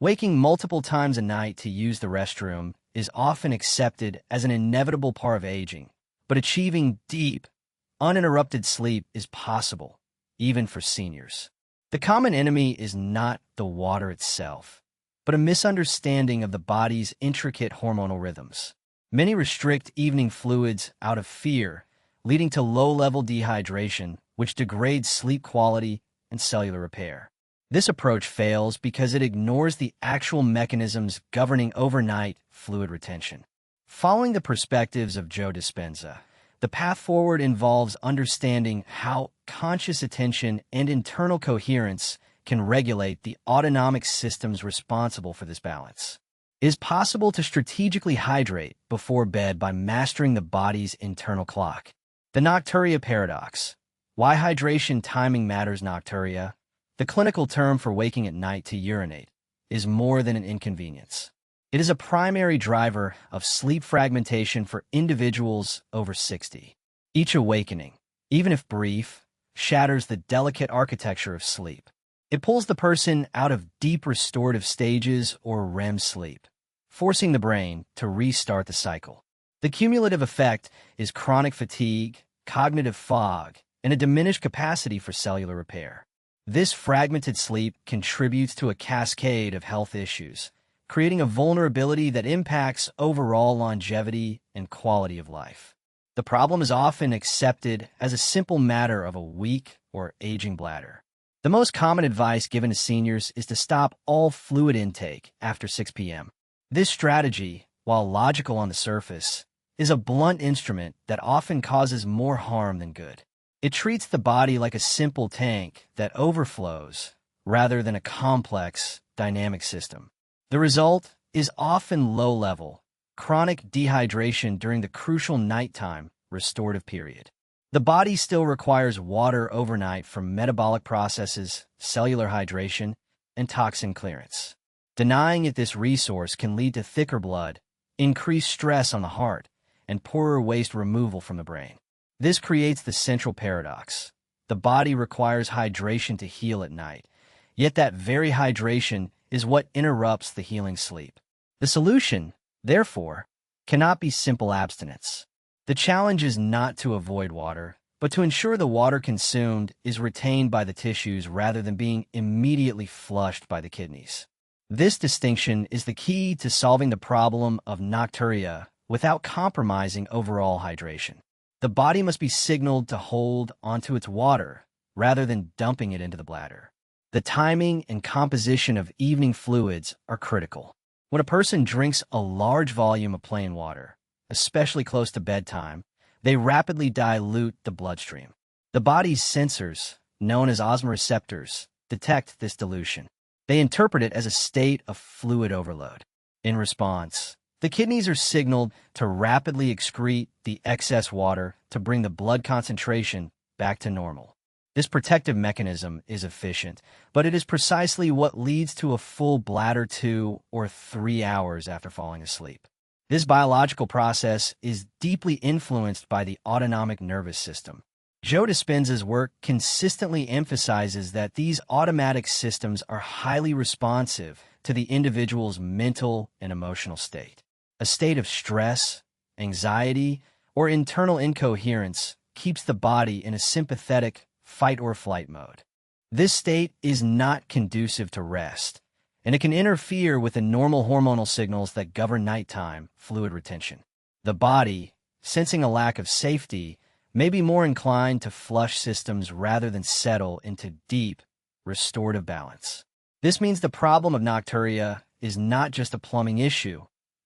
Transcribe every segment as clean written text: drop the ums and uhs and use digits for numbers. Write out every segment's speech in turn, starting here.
Waking multiple times a night to use the restroom is often accepted as an inevitable part of aging, but achieving deep, uninterrupted sleep is possible, even for seniors. The common enemy is not the water itself, but a misunderstanding of the body's intricate hormonal rhythms. Many restrict evening fluids out of fear, leading to low-level dehydration, which degrades sleep quality and cellular repair. This approach fails because it ignores the actual mechanisms governing overnight fluid retention. Following the perspectives of Joe Dispenza, the path forward involves understanding how conscious attention and internal coherence can regulate the autonomic systems responsible for this balance. It is possible to strategically hydrate before bed by mastering the body's internal clock. The nocturia paradox. Why hydration timing matters. Nocturia, the clinical term for waking at night to urinate, is more than an inconvenience. It is a primary driver of sleep fragmentation for individuals over 60. Each awakening, even if brief, shatters the delicate architecture of sleep. It pulls the person out of deep restorative stages or REM sleep, forcing the brain to restart the cycle. The cumulative effect is chronic fatigue, cognitive fog, and a diminished capacity for cellular repair. This fragmented sleep contributes to a cascade of health issues, creating a vulnerability that impacts overall longevity and quality of life. The problem is often accepted as a simple matter of a weak or aging bladder. The most common advice given to seniors is to stop all fluid intake after 6 p.m. This strategy, while logical on the surface, is a blunt instrument that often causes more harm than good. It treats the body like a simple tank that overflows rather than a complex, dynamic system. The result is often low-level, chronic dehydration during the crucial nighttime restorative period. The body still requires water overnight for metabolic processes, cellular hydration, and toxin clearance. Denying it this resource can lead to thicker blood, increased stress on the heart, and poorer waste removal from the brain. This creates the central paradox. The body requires hydration to heal at night, yet that very hydration is what interrupts the healing sleep. The solution, therefore, cannot be simple abstinence. The challenge is not to avoid water, but to ensure the water consumed is retained by the tissues rather than being immediately flushed by the kidneys. This distinction is the key to solving the problem of nocturia without compromising overall hydration. The body must be signaled to hold onto its water rather than dumping it into the bladder. The timing and composition of evening fluids are critical. When a person drinks a large volume of plain water, especially close to bedtime, they rapidly dilute the bloodstream. The body's sensors, known as osmoreceptors, detect this dilution. They interpret it as a state of fluid overload. In response, the kidneys are signaled to rapidly excrete the excess water to bring the blood concentration back to normal. This protective mechanism is efficient, but it is precisely what leads to a full bladder 2 or 3 hours after falling asleep. This biological process is deeply influenced by the autonomic nervous system. Joe Dispenza's work consistently emphasizes that these automatic systems are highly responsive to the individual's mental and emotional state. A state of stress, anxiety, or internal incoherence keeps the body in a sympathetic fight-or-flight mode. This state is not conducive to rest, and it can interfere with the normal hormonal signals that govern nighttime fluid retention. The body, sensing a lack of safety, may be more inclined to flush systems rather than settle into deep, restorative balance. This means the problem of nocturia is not just a plumbing issue,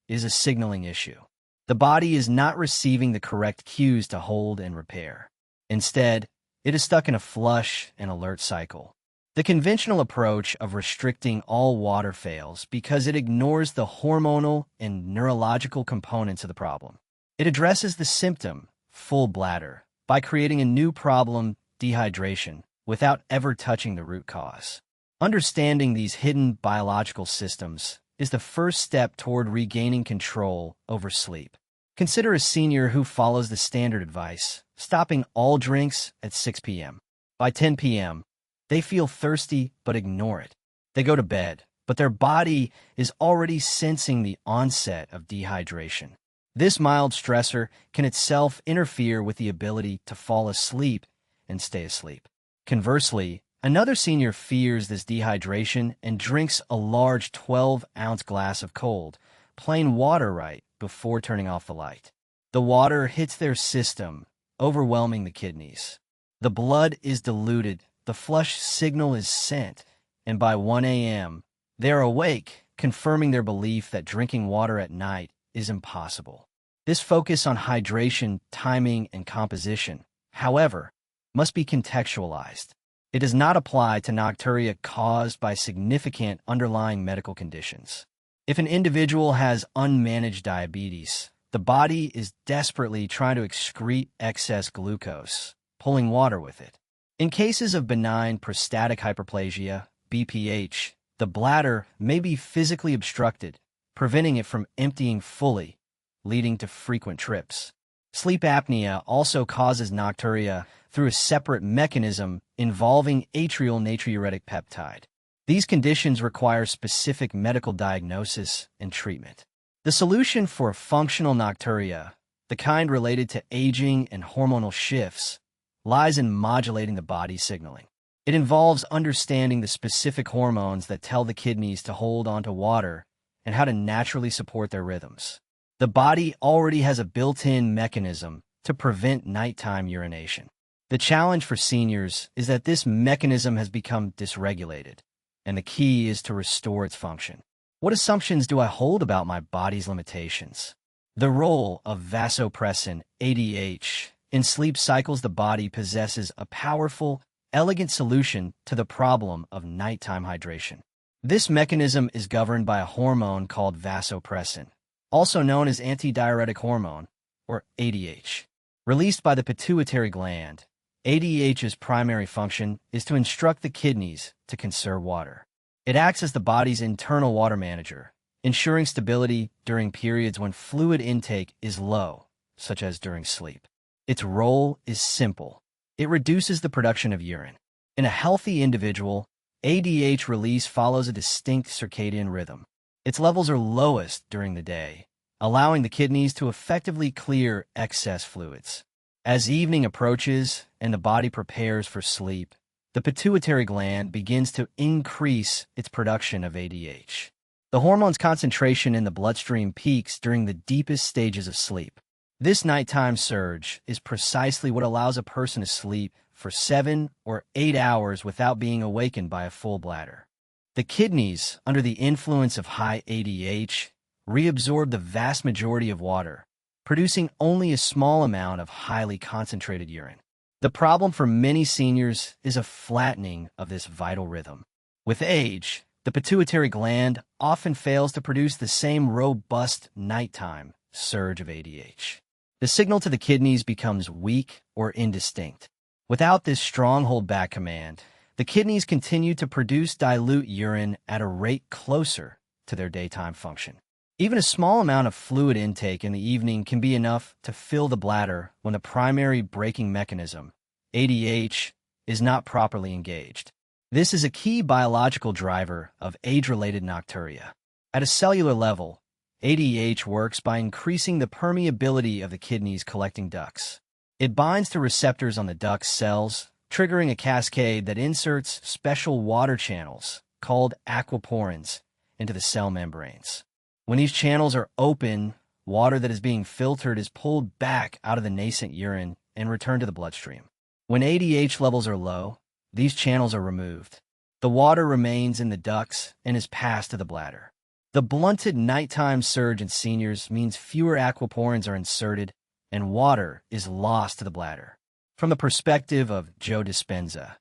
it is a signaling issue. The body is not receiving the correct cues to hold and repair. Instead, it is stuck in a flush and alert cycle. The conventional approach of restricting all water fails because it ignores the hormonal and neurological components of the problem. It addresses the symptom, full bladder, by creating a new problem, dehydration, without ever touching the root cause. Understanding these hidden biological systems is the first step toward regaining control over sleep. Consider a senior who follows the standard advice, stopping all drinks at 6 p.m. By 10 p.m., they feel thirsty but ignore it. They go to bed, but their body is already sensing the onset of dehydration. This mild stressor can itself interfere with the ability to fall asleep and stay asleep. Conversely, another senior fears this dehydration and drinks a large 12-ounce glass of cold, plain water right before turning off the light. The water hits their system, overwhelming the kidneys. The blood is diluted, the flush signal is sent, and by 1 a.m., they are awake, confirming their belief that drinking water at night is impossible. This focus on hydration, timing, and composition, however, must be contextualized. It does not apply to nocturia caused by significant underlying medical conditions. If an individual has unmanaged diabetes, the body is desperately trying to excrete excess glucose, pulling water with it. In cases of benign prostatic hyperplasia, BPH, the bladder may be physically obstructed, preventing it from emptying fully, leading to frequent trips. Sleep apnea also causes nocturia through a separate mechanism involving atrial natriuretic peptide. These conditions require specific medical diagnosis and treatment. The solution for functional nocturia, the kind related to aging and hormonal shifts, lies in modulating the body's signaling. It involves understanding the specific hormones that tell the kidneys to hold onto water and how to naturally support their rhythms. The body already has a built-in mechanism to prevent nighttime urination. The challenge for seniors is that this mechanism has become dysregulated, and the key is to restore its function. What assumptions do I hold about my body's limitations? The role of vasopressin, ADH, in sleep cycles. The body possesses a powerful, elegant solution to the problem of nighttime hydration. This mechanism is governed by a hormone called vasopressin, also known as antidiuretic hormone, or ADH. Released by the pituitary gland, ADH's primary function is to instruct the kidneys to conserve water. It acts as the body's internal water manager, ensuring stability during periods when fluid intake is low, such as during sleep. Its role is simple. It reduces the production of urine. In a healthy individual, ADH release follows a distinct circadian rhythm. Its levels are lowest during the day, allowing the kidneys to effectively clear excess fluids. As evening approaches and the body prepares for sleep, the pituitary gland begins to increase its production of ADH. The hormone's concentration in the bloodstream peaks during the deepest stages of sleep. This nighttime surge is precisely what allows a person to sleep for 7 or 8 hours without being awakened by a full bladder. The kidneys, under the influence of high ADH, reabsorb the vast majority of water, producing only a small amount of highly concentrated urine. The problem for many seniors is a flattening of this vital rhythm. With age, the pituitary gland often fails to produce the same robust nighttime surge of ADH. The signal to the kidneys becomes weak or indistinct. Without this strong hold-back command, the kidneys continue to produce dilute urine at a rate closer to their daytime function. Even a small amount of fluid intake in the evening can be enough to fill the bladder when the primary braking mechanism, ADH, is not properly engaged. This is a key biological driver of age-related nocturia. At a cellular level, ADH works by increasing the permeability of the kidney's collecting ducts. It binds to receptors on the duct cells, triggering a cascade that inserts special water channels, called aquaporins, into the cell membranes. When these channels are open, water that is being filtered is pulled back out of the nascent urine and returned to the bloodstream. When ADH levels are low, these channels are removed. The water remains in the ducts and is passed to the bladder. The blunted nighttime surge in seniors means fewer aquaporins are inserted and water is lost to the bladder. From the perspective of Joe Dispenza,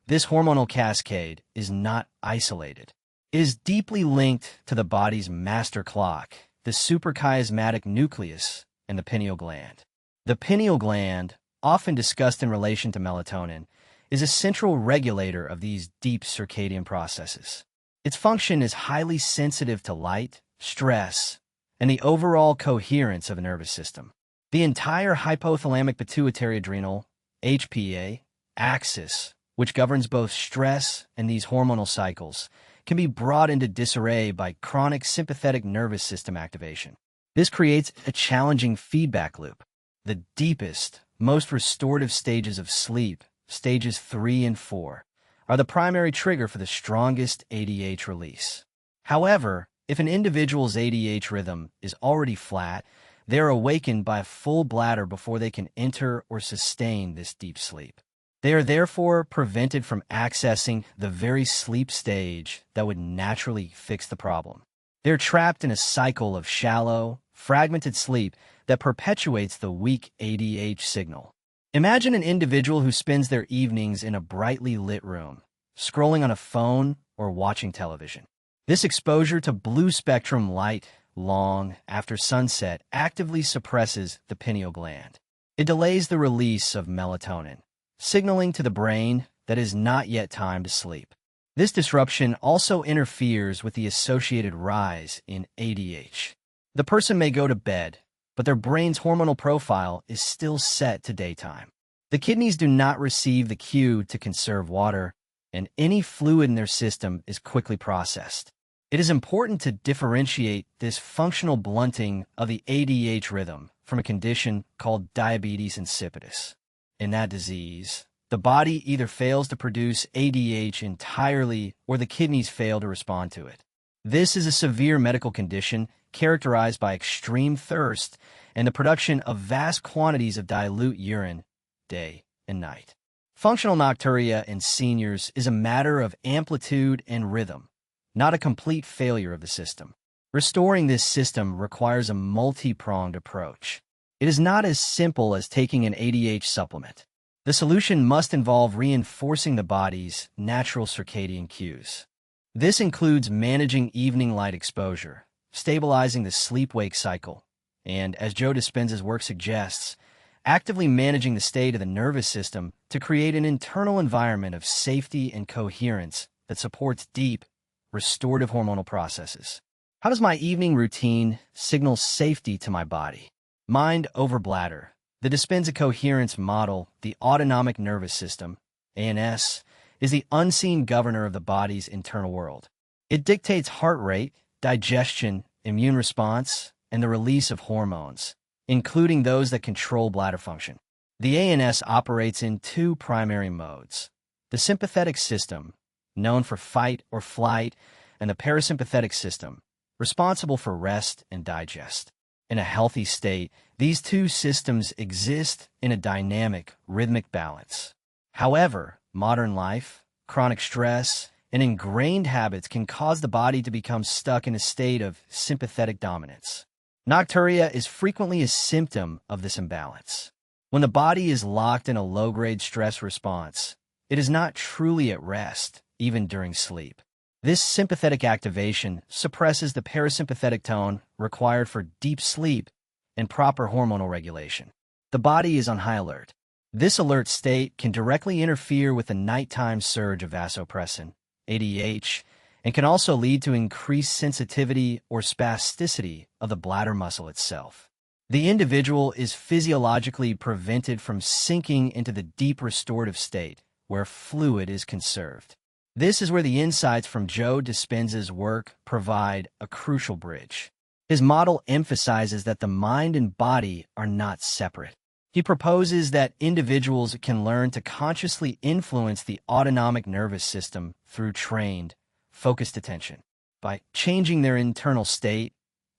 this hormonal cascade is not isolated. It is deeply linked to the body's master clock, the suprachiasmatic nucleus, and the pineal gland. The pineal gland, often discussed in relation to melatonin, is a central regulator of these deep circadian processes. Its function is highly sensitive to light, stress, and the overall coherence of the nervous system. The entire hypothalamic pituitary adrenal, HPA, axis, which governs both stress and these hormonal cycles, can be brought into disarray by chronic sympathetic nervous system activation. This creates a challenging feedback loop. The deepest, most restorative stages of sleep, stages 3 and 4, are the primary trigger for the strongest ADH release. However, if an individual's ADH rhythm is already flat, they are awakened by a full bladder before they can enter or sustain this deep sleep. They are therefore prevented from accessing the very sleep stage that would naturally fix the problem. They're trapped in a cycle of shallow, fragmented sleep that perpetuates the weak ADH signal. Imagine an individual who spends their evenings in a brightly lit room, scrolling on a phone or watching television. This exposure to blue-spectrum light long after sunset actively suppresses the pineal gland. It delays the release of melatonin, signaling to the brain that it is not yet time to sleep. This disruption also interferes with the associated rise in ADH. The person may go to bed, but their brain's hormonal profile is still set to daytime. The kidneys do not receive the cue to conserve water, and any fluid in their system is quickly processed. It is important to differentiate this functional blunting of the ADH rhythm from a condition called diabetes insipidus. In that disease, the body either fails to produce ADH entirely or the kidneys fail to respond to it. This is a severe medical condition characterized by extreme thirst and the production of vast quantities of dilute urine day and night. Functional nocturia in seniors is a matter of amplitude and rhythm, not a complete failure of the system. Restoring this system requires a multi-pronged approach. It is not as simple as taking an ADH supplement. The solution must involve reinforcing the body's natural circadian cues. This includes managing evening light exposure, stabilizing the sleep-wake cycle, and, as Joe Dispenza's work suggests, actively managing the state of the nervous system to create an internal environment of safety and coherence that supports deep, restorative hormonal processes. How does my evening routine signal safety to my body? Mind over bladder. The Dispenza coherence model, the autonomic nervous system, ANS, is the unseen governor of the body's internal world. It dictates heart rate, digestion, immune response, and the release of hormones, including those that control bladder function. The ANS operates in two primary modes: the sympathetic system, known for fight or flight, and the parasympathetic system, responsible for rest and digest. In a healthy state, these two systems exist in a dynamic, rhythmic balance. However, modern life, chronic stress, and ingrained habits can cause the body to become stuck in a state of sympathetic dominance. Nocturia is frequently a symptom of this imbalance. When the body is locked in a low-grade stress response, it is not truly at rest, even during sleep. This sympathetic activation suppresses the parasympathetic tone required for deep sleep and proper hormonal regulation. The body is on high alert. This alert state can directly interfere with the nighttime surge of vasopressin, ADH, and can also lead to increased sensitivity or spasticity of the bladder muscle itself. The individual is physiologically prevented from sinking into the deep restorative state where fluid is conserved. This is where the insights from Joe Dispenza's work provide a crucial bridge. His model emphasizes that the mind and body are not separate. He proposes that individuals can learn to consciously influence the autonomic nervous system through trained, focused attention. By changing their internal state,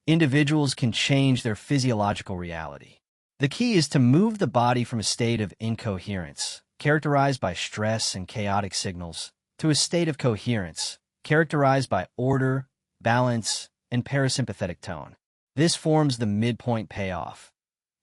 individuals can change their physiological reality. The key is to move the body from a state of incoherence, characterized by stress and chaotic signals, to a state of coherence, characterized by order, balance, and parasympathetic tone. This forms the midpoint payoff.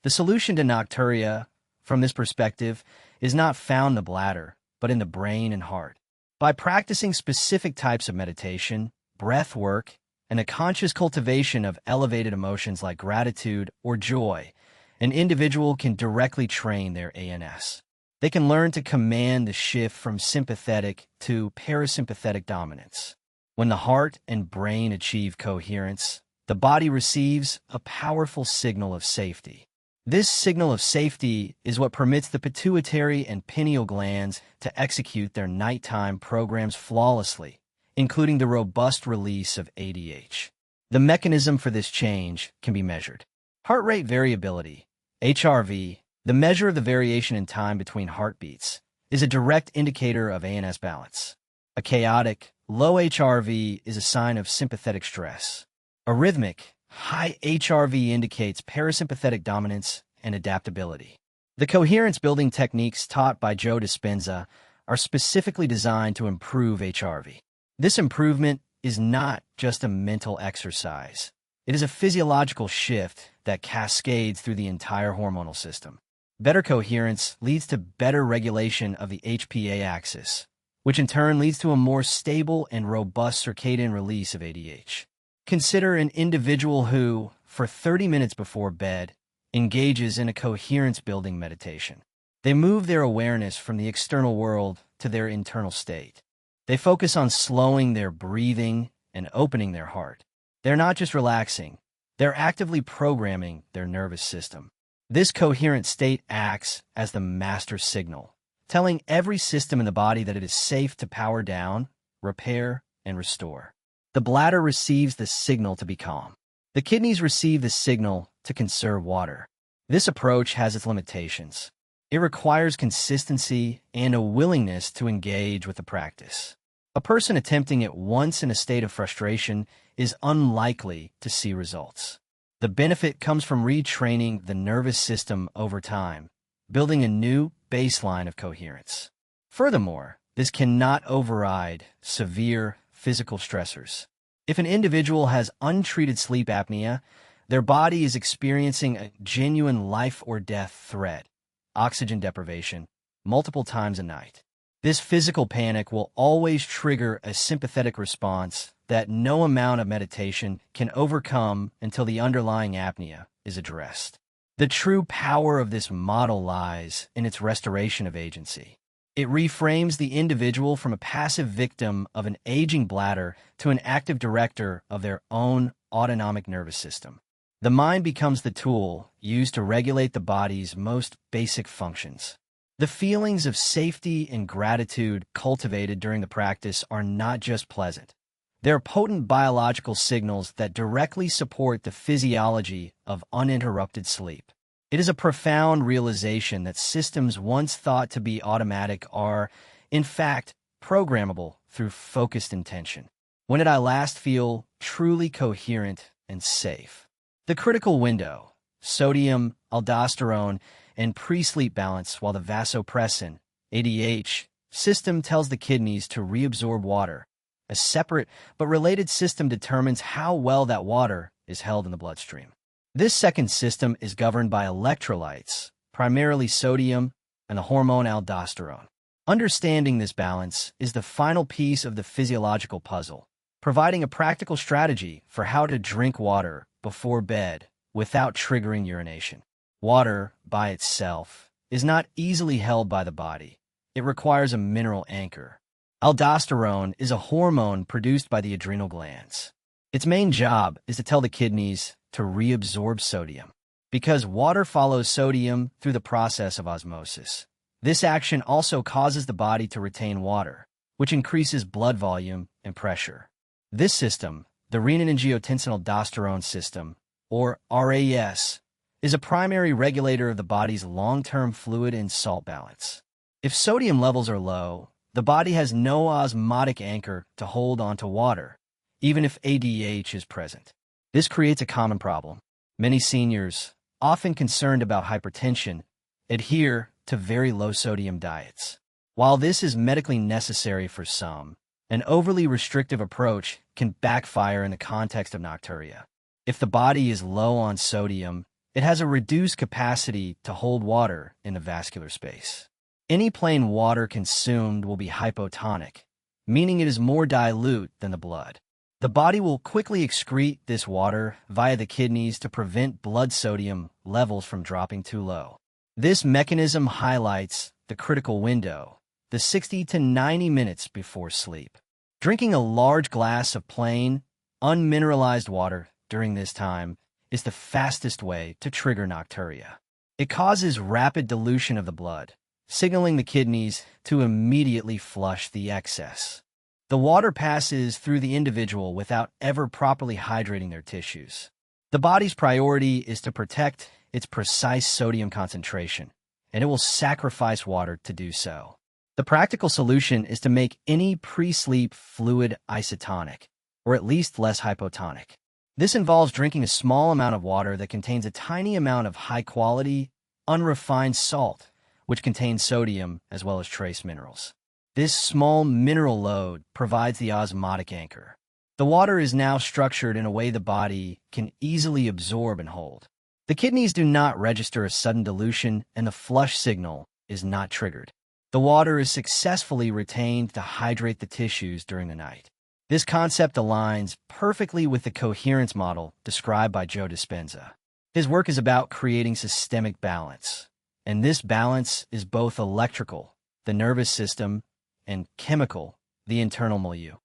The solution to nocturia, from this perspective, is not found in the bladder, but in the brain and heart. By practicing specific types of meditation, breath work, and the conscious cultivation of elevated emotions like gratitude or joy, an individual can directly train their ANS. They can learn to command the shift from sympathetic to parasympathetic dominance. When the heart and brain achieve coherence, the body receives a powerful signal of safety. This signal of safety is what permits the pituitary and pineal glands to execute their nighttime programs flawlessly, including the robust release of ADH. The mechanism for this change can be measured. Heart rate variability, HRV, the measure of the variation in time between heartbeats, is a direct indicator of ANS balance. A chaotic, low HRV is a sign of sympathetic stress. A rhythmic, high HRV indicates parasympathetic dominance and adaptability. The coherence-building techniques taught by Joe Dispenza are specifically designed to improve HRV. This improvement is not just a mental exercise. It is a physiological shift that cascades through the entire hormonal system. Better coherence leads to better regulation of the HPA axis, which in turn leads to a more stable and robust circadian release of ADH. Consider an individual who, for 30 minutes before bed, engages in a coherence-building meditation. They move their awareness from the external world to their internal state. They focus on slowing their breathing and opening their heart. They're not just relaxing, they're actively programming their nervous system. This coherent state acts as the master signal, telling every system in the body that it is safe to power down, repair, and restore. The bladder receives the signal to be calm. The kidneys receive the signal to conserve water. This approach has its limitations. It requires consistency and a willingness to engage with the practice. A person attempting it once in a state of frustration is unlikely to see results. The benefit comes from retraining the nervous system over time, building a new baseline of coherence. Furthermore, this cannot override severe physical stressors. If an individual has untreated sleep apnea, their body is experiencing a genuine life or death threat, oxygen deprivation, multiple times a night. This physical panic will always trigger a sympathetic response that no amount of meditation can overcome until the underlying apnea is addressed. The true power of this model lies in its restoration of agency. It reframes the individual from a passive victim of an aging bladder to an active director of their own autonomic nervous system. The mind becomes the tool used to regulate the body's most basic functions. The feelings of safety and gratitude cultivated during the practice are not just pleasant. They're potent biological signals that directly support the physiology of uninterrupted sleep. It is a profound realization that systems once thought to be automatic are, in fact, programmable through focused intention. When did I last feel truly coherent and safe? The critical window, sodium, aldosterone, and pre-sleep balance, while the vasopressin, ADH, system tells the kidneys to reabsorb water. A separate but related system determines how well that water is held in the bloodstream. This second system is governed by electrolytes, primarily sodium and the hormone aldosterone. Understanding this balance is the final piece of the physiological puzzle, providing a practical strategy for how to drink water before bed without triggering urination. Water, by itself, is not easily held by the body. It requires a mineral anchor. Aldosterone is a hormone produced by the adrenal glands. Its main job is to tell the kidneys to reabsorb sodium. Because water follows sodium through the process of osmosis, this action also causes the body to retain water, which increases blood volume and pressure. This system, the renin-angiotensin-aldosterone system, or RAS, is a primary regulator of the body's long-term fluid and salt balance. If sodium levels are low, the body has no osmotic anchor to hold onto water, even if ADH is present. This creates a common problem. Many seniors, often concerned about hypertension, adhere to very low sodium diets. While this is medically necessary for some, an overly restrictive approach can backfire in the context of nocturia. If the body is low on sodium, it has a reduced capacity to hold water in the vascular space. Any plain water consumed will be hypotonic, meaning it is more dilute than the blood. The body will quickly excrete this water via the kidneys to prevent blood sodium levels from dropping too low. This mechanism highlights the critical window, the 60 to 90 minutes before sleep. Drinking a large glass of plain, unmineralized water during this time is the fastest way to trigger nocturia. It causes rapid dilution of the blood, signaling the kidneys to immediately flush the excess. The water passes through the individual without ever properly hydrating their tissues. The body's priority is to protect its precise sodium concentration, and it will sacrifice water to do so. The practical solution is to make any pre-sleep fluid isotonic, or at least less hypotonic. This involves drinking a small amount of water that contains a tiny amount of high-quality, unrefined salt, which contains sodium as well as trace minerals. This small mineral load provides the osmotic anchor. The water is now structured in a way the body can easily absorb and hold. The kidneys do not register a sudden dilution, and the flush signal is not triggered. The water is successfully retained to hydrate the tissues during the night. This concept aligns perfectly with the coherence model described by Joe Dispenza. His work is about creating systemic balance, and this balance is both electrical, the nervous system, and chemical, the internal milieu.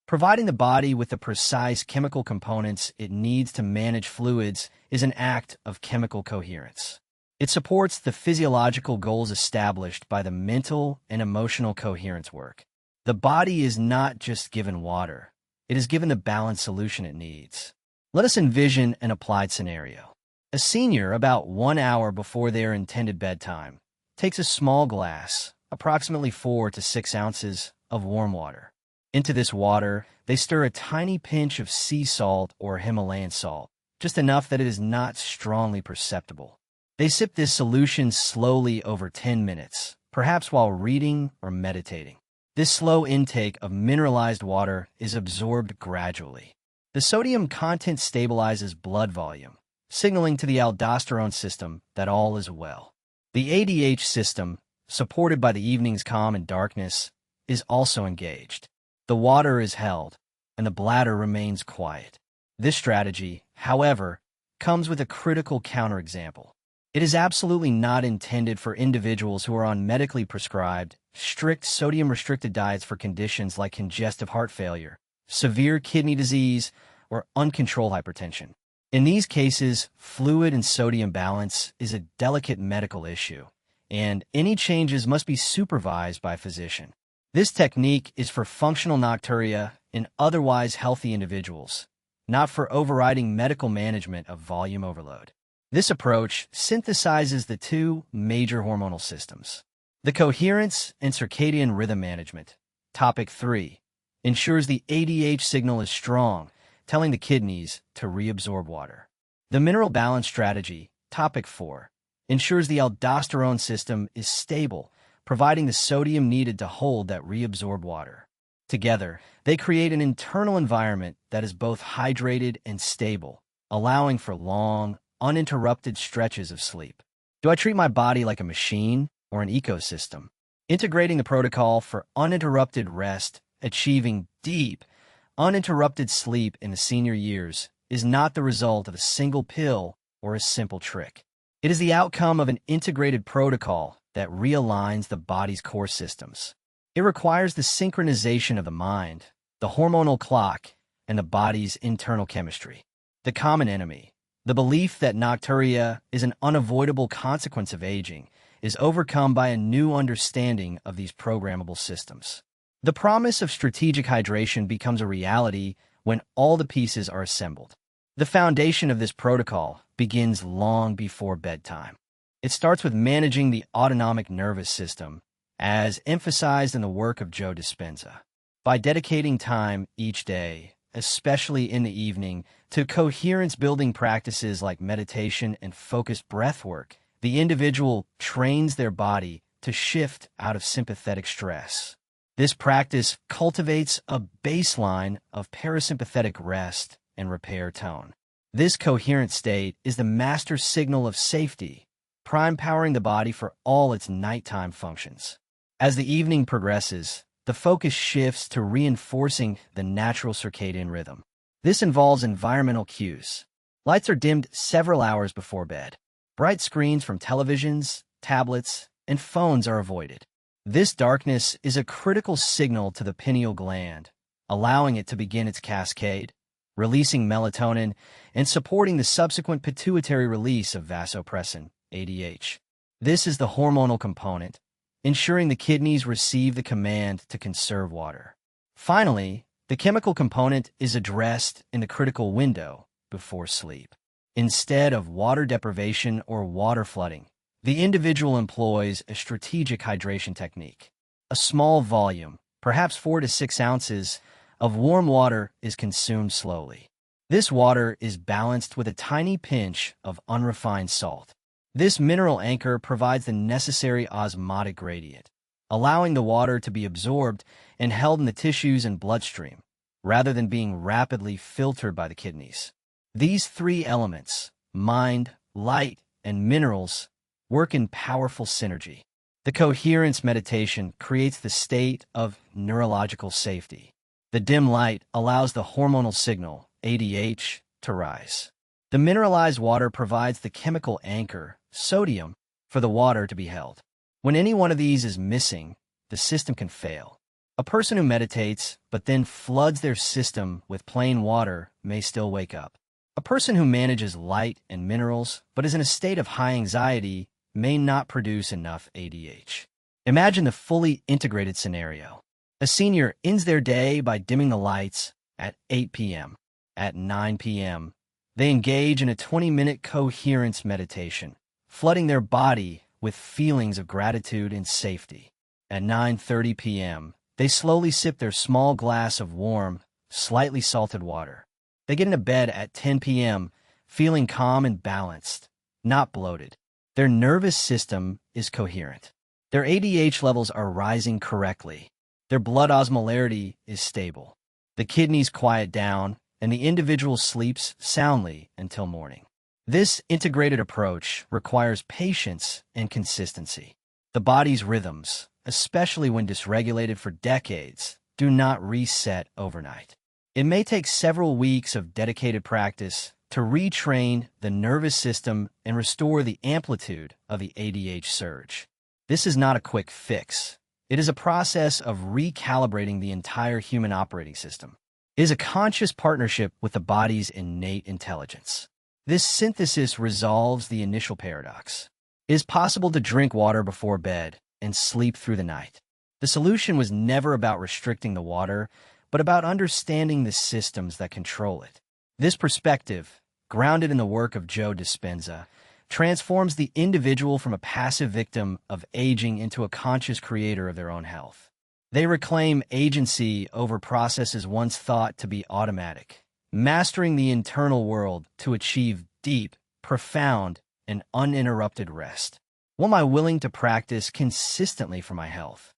Providing the body with the precise chemical components it needs to manage fluids is an act of chemical coherence. It supports the physiological goals established by the mental and emotional coherence work. The body is not just given water, it is given the balanced solution it needs. Let us envision an applied scenario. A senior, about 1 hour before their intended bedtime, takes a small glass, approximately 4 to 6 ounces, of warm water. Into this water, they stir a tiny pinch of sea salt or Himalayan salt, just enough that it is not strongly perceptible. They sip this solution slowly over 10 minutes, perhaps while reading or meditating. This slow intake of mineralized water is absorbed gradually. The sodium content stabilizes blood volume, signaling to the aldosterone system that all is well. The ADH system, supported by the evening's calm and darkness, is also engaged. The water is held, and the bladder remains quiet. This strategy, however, comes with a critical counterexample. It is absolutely not intended for individuals who are on medically prescribed, strict sodium-restricted diets for conditions like congestive heart failure, severe kidney disease, or uncontrolled hypertension. In these cases, fluid and sodium balance is a delicate medical issue, and any changes must be supervised by a physician. This technique is for functional nocturia in otherwise healthy individuals, not for overriding medical management of volume overload. This approach synthesizes the two major hormonal systems. The coherence and circadian rhythm management, topic 3, ensures the ADH signal is strong, telling the kidneys to reabsorb water. The mineral balance strategy, topic 4, ensures the aldosterone system is stable, providing the sodium needed to hold that reabsorbed water. Together, they create an internal environment that is both hydrated and stable, allowing for long, uninterrupted stretches of sleep. Do I treat my body like a machine or an ecosystem? Integrating the protocol for uninterrupted rest, achieving deep, uninterrupted sleep in the senior years is not the result of a single pill or a simple trick. It is the outcome of an integrated protocol that realigns the body's core systems. It requires the synchronization of the mind, the hormonal clock, and the body's internal chemistry. The common enemy, the belief that nocturia is an unavoidable consequence of aging, is overcome by a new understanding of these programmable systems. The promise of strategic hydration becomes a reality when all the pieces are assembled. The foundation of this protocol begins long before bedtime. It starts with managing the autonomic nervous system, as emphasized in the work of Joe Dispenza. By dedicating time each day, especially in the evening, to coherence-building practices like meditation and focused breath work, the individual trains their body to shift out of sympathetic stress. This practice cultivates a baseline of parasympathetic rest and repair tone. This coherent state is the master signal of safety, prime powering the body for all its nighttime functions. As the evening progresses, the focus shifts to reinforcing the natural circadian rhythm. This involves environmental cues. Lights are dimmed several hours before bed. Bright screens from televisions, tablets, and phones are avoided. This darkness is a critical signal to the pineal gland, allowing it to begin its cascade, releasing melatonin and supporting the subsequent pituitary release of vasopressin, ADH. This is the hormonal component, ensuring the kidneys receive the command to conserve water. Finally, the chemical component is addressed in the critical window before sleep. Instead of water deprivation or water flooding, the individual employs a strategic hydration technique. A small volume, perhaps 4 to 6 ounces, of warm water is consumed slowly. This water is balanced with a tiny pinch of unrefined salt. This mineral anchor provides the necessary osmotic gradient, allowing the water to be absorbed and held in the tissues and bloodstream, rather than being rapidly filtered by the kidneys. These three elements, mind, light, and minerals, work in powerful synergy. The coherence meditation creates the state of neurological safety. The dim light allows the hormonal signal, ADH, to rise. The mineralized water provides the chemical anchor, sodium, for the water to be held. When any one of these is missing, the system can fail. A person who meditates but then floods their system with plain water may still wake up. A person who manages light and minerals but is in a state of high anxiety may not produce enough ADH. Imagine the fully integrated scenario. A senior ends their day by dimming the lights at 8 p.m. At 9 p.m., they engage in a 20-minute coherence meditation, flooding their body with feelings of gratitude and safety. At 9:30 p.m., they slowly sip their small glass of warm, slightly salted water. They get into bed at 10 p.m., feeling calm and balanced, not bloated. Their nervous system is coherent. Their ADH levels are rising correctly. Their blood osmolarity is stable. The kidneys quiet down, and the individual sleeps soundly until morning. This integrated approach requires patience and consistency. The body's rhythms, especially when dysregulated for decades, do not reset overnight. It may take several weeks of dedicated practice to retrain the nervous system and restore the amplitude of the ADH surge. This is not a quick fix. It is a process of recalibrating the entire human operating system. It is a conscious partnership with the body's innate intelligence. This synthesis resolves the initial paradox. It is possible to drink water before bed and sleep through the night. The solution was never about restricting the water, but about understanding the systems that control it. This perspective, grounded in the work of Joe Dispenza, transforms the individual from a passive victim of aging into a conscious creator of their own health. They reclaim agency over processes once thought to be automatic, mastering the internal world to achieve deep, profound, and uninterrupted rest. What am I willing to practice consistently for my health?